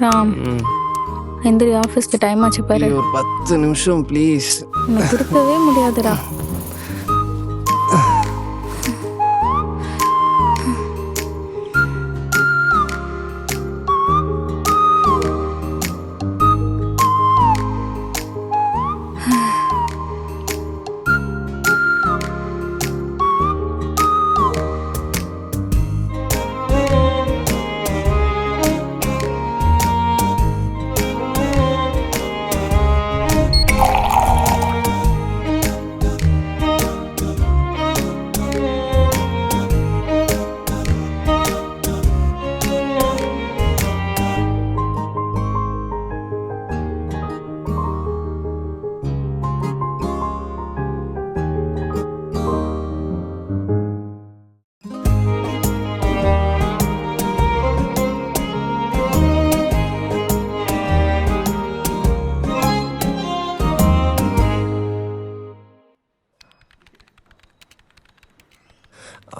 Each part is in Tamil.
ராம் எந்திரி, ஆஃபீஸ்க்கு டைம் ஆச்சு பாரு. ஒரு 10 நிமிஷம் ப்ளீஸ். உன்னை திருப்பவே முடியாதுடா.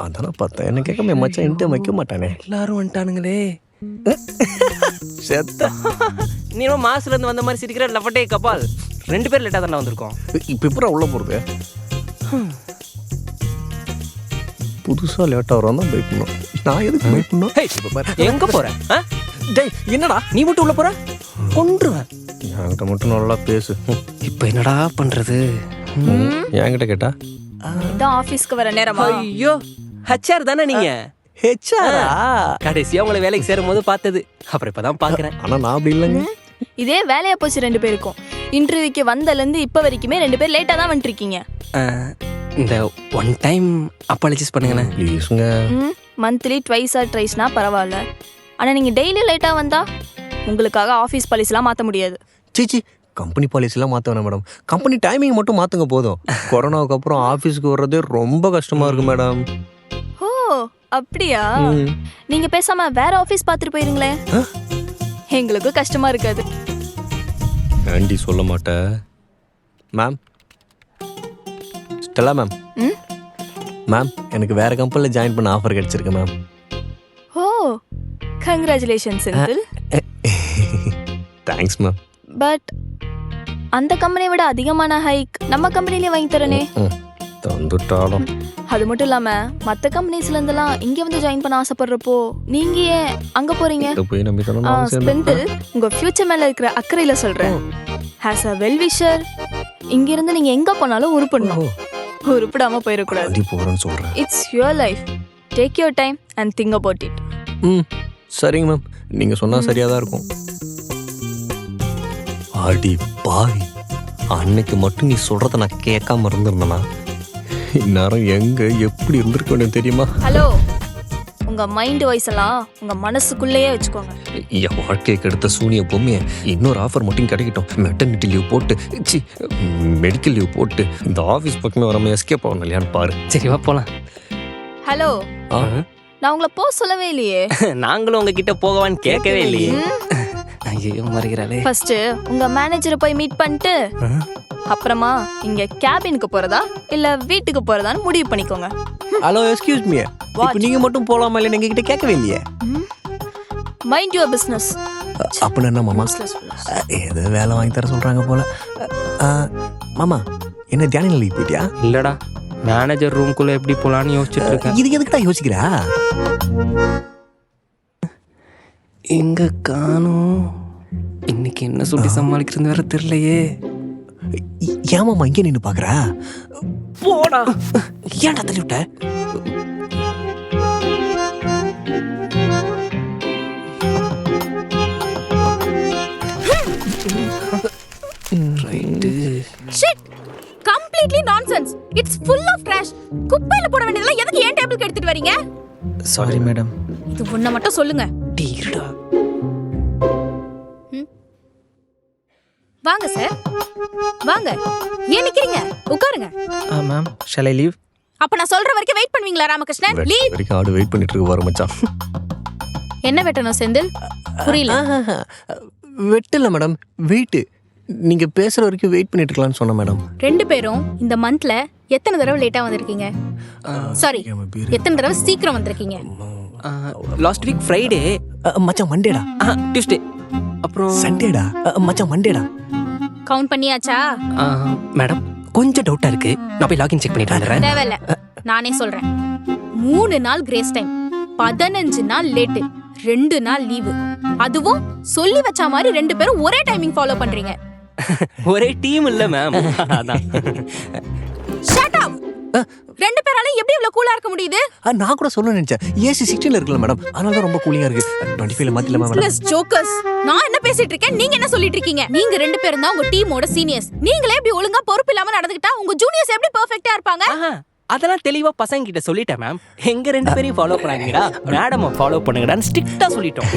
அதான் பார்த்தேன். என்ன கேட்காம மச்சான் என்கிட்ட வைக்க மாட்டானே. எல்லாரும் வந்துட்டானுங்களே. செத்த நீ மாசுல இருந்து வந்த மாதிரி சிரிக்கிற லவட்டே கபால். 2 பேர் லேட்டா தானே வந்திருக்கோம். இப்போ எப்பறம் உள்ள போகிறது? புதுசாக லேட்டாக வரும் தான் வெயிட் பண்ணோம். நான் எதுக்கு வெயிட் பண்ணோம்? எங்க போற? டேய் என்னடா நீ மட்டும் உள்ள போற? கொன்றுவேன். என்கிட்ட மட்டும் நல்லா பேசு. இப்போ என்னடா பண்றது? என்கிட்ட கேட்டா இதான் ஆஃபீஸ்க்கு வர நேரமா? ஐயோ, HR தானே நீங்க? ஹெச்ஆரா? கடைசியா உங்களை வேலைக்கு சேரும் போது பார்த்தது. அப்புறம் இப்பதான் பாக்குறேன். ஆனா நான் அப்படி இல்லைங்க. இதே வேலையா போச்சு 2 பேருக்கும். இன்டர்வியூக்கு வந்ததுலேருந்து இப்போ வரைக்குமே 2 பேர் லேட்டாக தான் வந்துருக்கீங்க. இந்த ஒன் டைம் அப்பாலஜிஸ் பண்ணுங்கண்ணே ப்ளீஸுங்க. மந்த்லி ட்வைஸ் ஆர் ட்ரைஸ்னா பரவாயில்ல. ஆனால் நீங்கள் டெய்லி லேட்டாக வந்தா உங்களுக்காக ஆஃபீஸ் பாலிசிலாம் மாற்ற முடியாது. சீச்சி, கம்பெனி பாலிசிலாம் மாற்ற வேணாம் மேடம். கம்பெனி டைமிங் மட்டும் மாற்றுங்க போதும். கொரோனாவுக்கு அப்புறம் ஆஃபீஸ்க்கு வர்றதே ரொம்ப கஷ்டமாக இருக்கு மேடம். ஓ அப்படியா? நீங்கள் பேசாமல் வேற ஆஃபீஸ் பார்த்துட்டு போயிருங்களேன். எங்களுக்கும் கஷ்டமாக இருக்காது. ஆண்டி சொல்ல மாட்டேன் மேம். Stella ma'am. மேம் எனக்கு வேற கம்பெனியில் ஜாயின் பண்ண ஆஃபர் கிடைச்சிருக்கு ma'am. Oh congratulations uncle. Thanks ma'am. But அந்த கம்பெனியை விட அதிகமான ஹைக் நம்ம கம்பெனிலே வாங்கி தரனே. தந்துட்டாலும் அது மட்டும் இல்லாம மற்ற கம்பெனிஸ்ல இருந்தெல்லாம் இங்க வந்து ஜாயின் பண்ண ஆசைப்படுறப்போ நீங்க ஏன் அங்க போறீங்க? போய் நம்பி ஸ்பெண்டில் உங்க ஃபியூச்சர் மேல இருக்கிற அக்கறையில சொல்றேன். ஆஸ் அ வெல் விஷர் இங்க இருந்து நீங்க எங்க போனாலும் உருப்படணும். உருப்படாம போயிடக்கூடாது. போறேன்னு சொல்றேன். It's your life. Take your time and think about it. சரிங்க மேம், நீங்க சொன்னா சரியா தான் இருக்கும். ஆடி பாவி, அன்னைக்கு மட்டும் நீ சொல்றத நான் கேட்காம இருந்திருந்தேனா இந்நேரம் எங்க எப்படி இருந்திருக்கணும் தெரியுமா? ஹலோ, உங்க மைண்ட் வாய்ஸ் எல்லாம் உங்க மனசுக்குள்ளேயே வச்சுக்கோங்க. என் வாழ்க்கையை கெடுத்த சூனிய பொம்மையை இன்னொரு ஆஃபர் மட்டும் கிடைக்கட்டும். மெட்டர்னிட்டி லீவ் போட்டு மெடிக்கல் லீவ் போட்டு இந்த ஆஃபீஸ் பக்கமே வராம எஸ்கேப் ஆகணும் இல்லையான்னு பாரு. சரி வா போலாம். ஹலோ, நான் உங்களை போக சொல்லவே இல்லையே. நாங்களும் உங்ககிட்ட போகவான்னு கேட்கவே இல்லையே. ஐயோ மறைகிறாளே. ஃபர்ஸ்ட் உங்க மேனேஜரை போய் மீட் பண்ணிட்டு அப்புறமா இங்க கேபினுக்கு போறதா இல்ல வீட்டுக்கு போறதான்னு முடிவு பண்ணிக்கோங்க. ஹலோ எக்ஸ்கியூஸ் மீ, இப்போ நீங்க மட்டும் போலாமா இல்ல எங்க கிட்ட கேட்கவே இல்லையே. Mind your business. அப்படின்னு என்ன மாமா ஏதோ வேலை வாங்கி தர சொல்றாங்க போல. மாமா என்ன தியான நிலைக்கு போயிட்டியா? இல்லடா, மேனேஜர் ரூம்குள்ள எப்படி போலான்னு யோசிச்சுட்டு இருக்கேன். இதுக்கு எதுக்குடா யோசிக்கிறா? எங்க காணோம். இன்னைக்கு என்ன சொல்லி சமாளிக்கிறது வேற தெரியலையே. ஏமாமா இங்கே நின்று பாக்குறா? போடா. ஏன்டா தள்ளி விட்ட? Shit! Completely nonsense. It's full of trash. குப்பையில போட வேண்டியதெல்லாம் எதுக்கு ஏன் டேபிளுக்கு எடுத்துட்டு வரீங்க? Sorry madam. இது ஒண்ண மட்டும் சொல்லுங்க. டீடா. வாங்க சார், வாங்க. ஏன் நிக்கிறீங்க? உட்காருங்க. Ma'am, shall I leave? அப்ப நான் சொல்ற வரைக்கும் வெயிட் பண்ணுவீங்களா ராமகிருஷ்ணன்? லீவ். வரைக்கும் ஆடு வெயிட் பண்ணிட்டு இருக்கு பாரு மச்சான். என்ன வெட்டணும் செந்தில்? புரியல. வெட்டல மேடம், வெயிட். நீங்க பேசுற வரைக்கும் வெயிட் பண்ணிட்டு இருக்கலாம்னு சொன்ன மேடம். 2 பேரும் இந்த மந்த்ல எத்தனை தடவை லேட்டா வந்திருக்கீங்க? சாரி, எத்தனை தடவை சீக்கிரம் வந்திருக்கீங்க? Last week Friday. மச்சான் மண்டேடா. டியூஸ்டே. அப்புறம் சண்டேடா மச்சான் மண்டேடா. கவுண்ட் பண்ணியாச்சா? மேடம் கொஞ்சம் டவுட்டா இருக்கு, நான் போய் லாகின் செக் பண்ணிட்டு வந்துடுறேன். தேவையில்ல, நானே சொல்றேன். 3 நாள் கிரேஸ் டைம், 15 நாள் லேட்டு, 2 நாள் லீவு. அதுவும் சொல்லி வச்ச மாதிரி 2 பேரும் ஒரே டைமிங் ஃபாலோ பண்றீங்க. ஒரே டீம் இல்ல மேம். அதான். Shut up. 2 பேரால எப்படி இவ்வளவு கூலா இருக்க முடியுது? நான் கூட சொல்ல நினைச்சேன், ஏசி 16ல இருக்குல்ல மேடம், அதனால தான் ரொம்ப கூலிங்கா இருக்கு. 25ல மாத்திடலாமா மேடம்? Less jokers. நான் என்ன பேசிட்டு இருக்கேன், நீங்க என்ன சொல்லிட்டு இருக்கீங்க? நீங்க 2 பேரும் தான் உங்க டீமோட சீனியர்ஸ். நீங்களே இப்படி ஒழுங்கா பொறுப்பு இல்லாம நடந்துக்கிட்டா உங்க ஜூனியர்ஸ் எப்படி பெர்ஃபெக்ட்டா இருப்பாங்க? அதெல்லாம் தெளிவா பசங்க கிட்ட சொல்லிட்டேன் மேம். எங்க 2 பேரையும் ஃபாலோ பண்ணாங்கடா, மேடம் ஃபாலோ பண்ணுங்கடான்னு ஸ்ட்ரிக்ட்டா சொல்லிட்டோம்.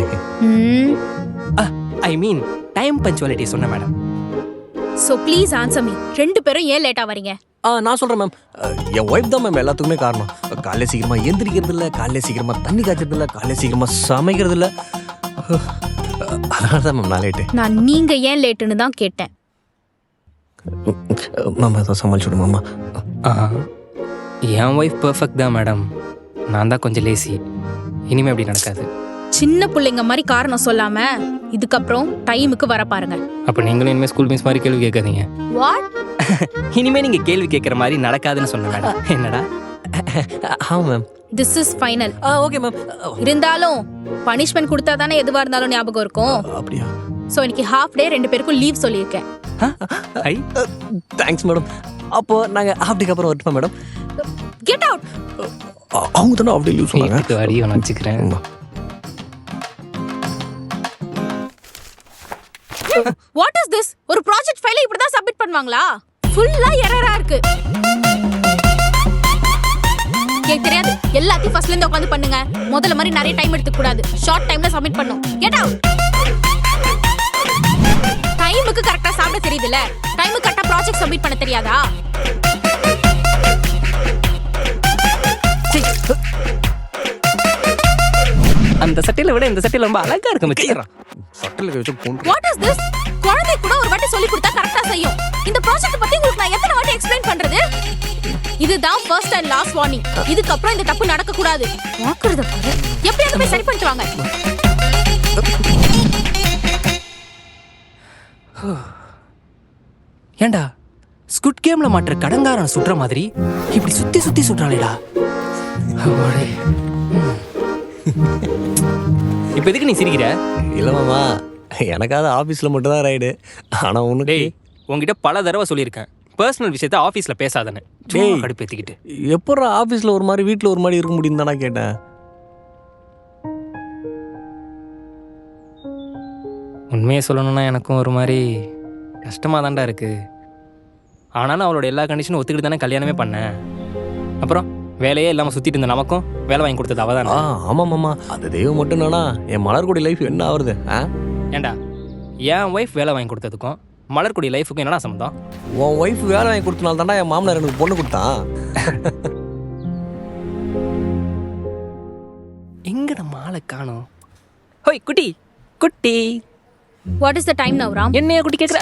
ஐ மீன் டைம் பஞ்சுவாலிட்டி சொன்ன madam. So please answer me. 2 பேரும் ஏன் லேட்டா வரீங்க? நான் சொல்றேன் மேம், என் ஒய்ஃப் தான் மேம் எல்லாத்துக்குமே காரணம். காலையில சீக்கிரமா எந்திரிக்கிறது இல்ல, காலையில சீக்கிரமா தண்ணி காய்ச்சறது இல்ல, காலையில சீக்கிரமா சமைக்கிறது இல்ல. அதனால தான் மேம் நான் லேட்டு. நான் நீங்க ஏன் லேட்டுன்னு தான் கேட்டேன். மேம் அதை சமாளிச்சுடு மாமா. என் ஒய்ஃப் பெர்ஃபெக்ட் தான் மேடம், நான் தான் கொஞ்சம் லேசி. இனிமே அப்படி நடக்காது. சின்ன பிள்ளைங்க மாதிரி காரணம் சொல்லாம இதுக்கப்புறம் டைமுக்கு வர பாருங்க. அப்ப நீங்களும் இனிமே ஸ்கூல் மிஸ் மாதிரி கேள்வி கேட்காதீங்க. வாட்? இனிமே நீங்க கேள்வி கேட்கற மாதிரி நடக்காதுன்னு சொன்ன மேடம். என்னடா? ஆமா ma'am. This is final. Okay ma'am. இருந்தாலும் பனிஷ்மென்ட் கொடுத்தா தானே எதுவா இருந்தாலும் ஞாபகம் இருக்கும். அப்படியா? சோ இன்னைக்கு ஹாஃப் டே 2 பேருக்கும் லீவ் சொல்லியிருக்கேன். ஐ தேங்க்ஸ் மேடம். அப்போ நாங்க ஹாஃப் டேக்கு அப்புறம் வரட்டுமா மேடம்? Get out. அவங்க தானே அப்படியே லீவ் சொன்னாங்க. வீட்டுக்கு வாடி, நான் வச்சுக்கிறேன். What is this? ஒரு ப்ராஜெக்ட் ஃபைலை இப்படி தான் சப்மிட் பண்ணுவாங்களா? ஃபுல்லா எரரா இருக்கு. எனக்கு தெரியாது, எல்லாத்தையும் ஃபர்ஸ்ட்ல இருந்து உட்கார்ந்து பண்ணுங்க. முதல்ல மாதிரி நிறைய டைம் எடுத்துக்க கூடாது. ஷார்ட் டைம்ல சப்மிட் பண்ணனும். Get out. டைமுக்கு கரெக்ட்டா சாப்பிட தெரியுதுல, டைமுக்கு கரெக்ட்டா ப்ராஜெக்ட் சப்மிட் பண்ண தெரியாதா? அந்த சட்டையில விட இந்த சட்டையில ரொம்ப அழகா இருக்கு மச்சான். சட்டல வச்சு போன். What is this? குழந்தை கூட ஒரு வாட்டி சொல்லி கொடுத்தா கரெக்ட்டா செய்யும். இந்த ப்ராஜெக்ட் பத்தி உங்களுக்கு நான் எத்தனை வாட்டி எக்ஸ்பிளைன் பண்றது? இதுதான் ஃபர்ஸ்ட் அண்ட் லாஸ்ட் வார்னிங். இதுக்கு அப்புறம் இந்த தப்பு நடக்க கூடாது. வாக்குறத பாரு. எப்படியாவது போய் சரி பண்ணிட்டு வாங்க. ஏண்டா ஸ்குட் கேம்ல மாற்ற கடங்காரன் சுற்ற மாதிரி இப்படி சுத்தி சுத்தி சுற்றானேடா. இப்ப எதுக்கு நீ சிரிக்கிற? இல்ல மாமா, எனக்காவது ஆபீஸ்ல மட்டும் தான் ரைடு. ஆனா உனக்கு உங்ககிட்ட பல தடவை சொல்லியிருக்கேன், பர்சனல் விஷயத்த ஆபீஸ்ல பேசாதன்னு. கடுப்பேத்திக்கிட்டு எப்போ ஆபீஸ்ல ஒரு மாதிரி வீட்டுல ஒரு மாதிரி இருக்க முடியும் தானே கேட்டேன். உண்மையை சொல்லணும்னா எனக்கும் ஒரு மாதிரி கஷ்டமா தான்டா இருக்கு. ஆனாலும் அவளோட எல்லா கண்டிஷனும் ஒத்துக்கிட்டு தானே கல்யாணமே பண்ணேன். அப்புறம் வேலையே இல்லாமல் சுற்றிட்டு இருந்த நமக்கும் வேலை வாங்கி கொடுத்தது அவ தானே. ஆமாம் மாமா, அது தெய்வம் மட்டும் தானா? என் மலர்கொடி லைஃப் என்ன ஆகுறது? ஏண்டா என் ஒய்ஃப் வேலை வாங்கி கொடுத்ததுக்கும் மலர்கொடி லைஃபுக்கும் என்னடா சம்மந்தம்? உன் ஒய்ஃப் வேலை வாங்கி கொடுத்தனால தானே என் மாமனார் எனக்கு பொண்ணு கொடுத்தான். எங்க நம்ம ஆளை காணோம்? ஹோய் குட்டி குட்டி. What is the time now, Ram? என்னைய குட்டி கேக்குற?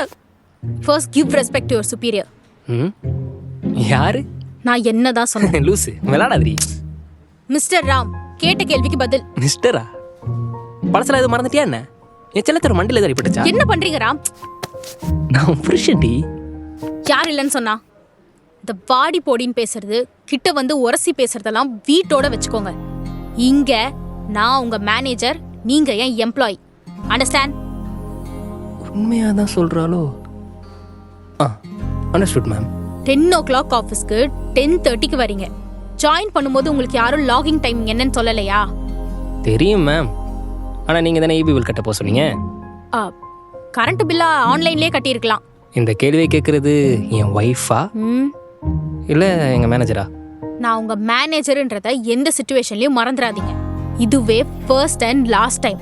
First give respect to your superior. யாரு? நான் என்னதான் சொன்னேன்? லூசு விளையாடாதீ. மிஸ்டர் ராம், கேட்ட கேள்விக்கு பதில். மிஸ்டரா? பழசல எதுவும் மறந்துட்டியா என்ன? என் செல்லத்தோட மண்டில ஏறி போட்டுச்சா? என்ன பண்றீங்க ராம்? நான் புருஷன்டி. யார் இல்லைன்னு சொன்னா? இந்த பாடி போடின்னு பேசுறது, கிட்ட வந்து உரசி பேசுறதெல்லாம் வீட்டோட வச்சுக்கோங்க. இங்க நான் உங்க மேனேஜர், நீங்க என் எம்ப்ளாயி. அண்டர்ஸ்டாண்ட்? உண்மையா தான் சொல்றாளோ? Understood ma'am. 10 o'clock ஆஃபீஸ்க்கு 10:30க்கு வரீங்க. ஜாயின் பண்ணும்போது உங்களுக்கு யாரும் லாகிங் டைமிங் என்னன்னு சொல்லலையா? தெரியும் மேம். ஆனா நீங்க தானே ஈபி பில் கட்ட போக சொன்னீங்க. கரண்ட் பில்லா ஆன்லைன்லயே கட்டியிருக்கலாம். இந்த கேள்வியை கேட்கறது என் ஒய்ஃபா இல்ல எங்க மேனேஜரா? நான் உங்க மேனேஜர்ன்றத எந்த சிச்சுவேஷன்லயும் மறந்துடாதீங்க. இதுவே ஃபர்ஸ்ட் அண்ட் லாஸ்ட் டைம்.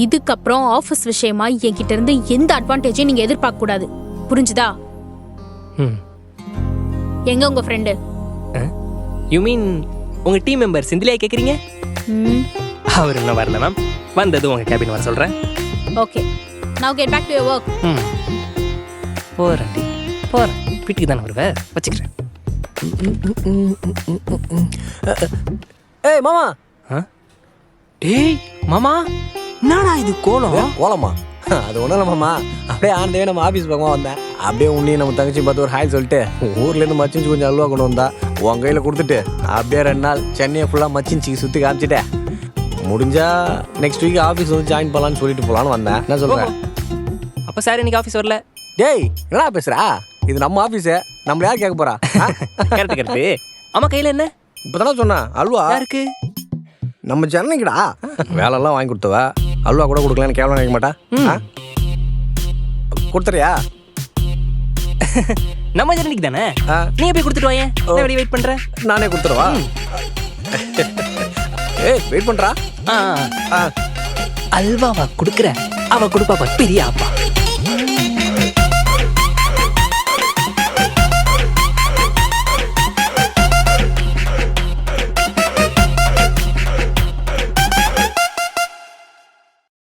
இதுக்கப்புறம் ஆஃபீஸ் விஷயமா என்கிட்ட இருந்து எந்த அட்வான்டேஜையும் நீங்க எதிர்பார்க்க கூடாது. புரிஞ்சுதா? எங்க உங்க ஃப்ரெண்டு? யூ மீன் உங்க டீம் மெம்பர் செந்திலியா கேக்குறீங்க? அவர் இன்னும் வரல மேம். வந்தது உங்க கேபின் வர சொல்றேன். Okay, now get back to your work. போறேன் போறேன். வீட்டுக்கு தானே வருவேன், வச்சுக்கிறேன். ஏய் மாமா. ஏய் மாமா, என்னடா இது கோலம்? கோலமா? அது ஒன்றும் இல்லைம்மா, அப்படியே ஆண்டவே நம்ம ஆஃபீஸ் பக்கமாக வந்தேன். அப்படியே உன்னையும் நம்ம தங்கச்சி பார்த்து ஒரு ஹாய் சொல்லிட்டு ஊர்லேருந்து மச்சின்ச்சு கொஞ்சம் அல்வா கொண்டு வந்தா உன் கையில் கொடுத்துட்டு அப்படியே 2 நாள் சென்னையை ஃபுல்லாக மச்சின்ச்சிக்கு சுற்றி காமிச்சிட்டேன். முடிஞ்சா நெக்ஸ்ட் வீக் ஆஃபீஸ் வந்து ஜாயின் பண்ணலான்னு சொல்லிட்டு போகலான்னு வந்தேன். என்ன சொல்கிறேன்? அப்போ சார் இன்னைக்கு ஆஃபீஸ் வரல? டேய் என்னடா பேசுகிறா? இது நம்ம ஆஃபீஸு, நம்மள யார் கேட்க போகிறா? Correct correct. அம்மா கையில் என்ன இப்போ தானே சொன்னேன் அல்வா இருக்கு? நம்ம சென்னைக்குடா. வேலைலாம் வாங்கி கொடுத்தவ அல்வா கூட கொடுக்கலான்னு கேவலம் நினைக்க மாட்டா. கொடுத்துறியா? நம்ம ஜெர்னிக்கு தானே, ஆ. நீ போய் கொடுத்துட்டு வாயேன். நான் வெளியே வெயிட் பண்ணுறேன். நானே கொடுத்துருவா? ஏய் வெயிட் பண்ணுறா. அல்வாவா கொடுக்குற, அவ கொடுப்பா பெரிய அப்பா.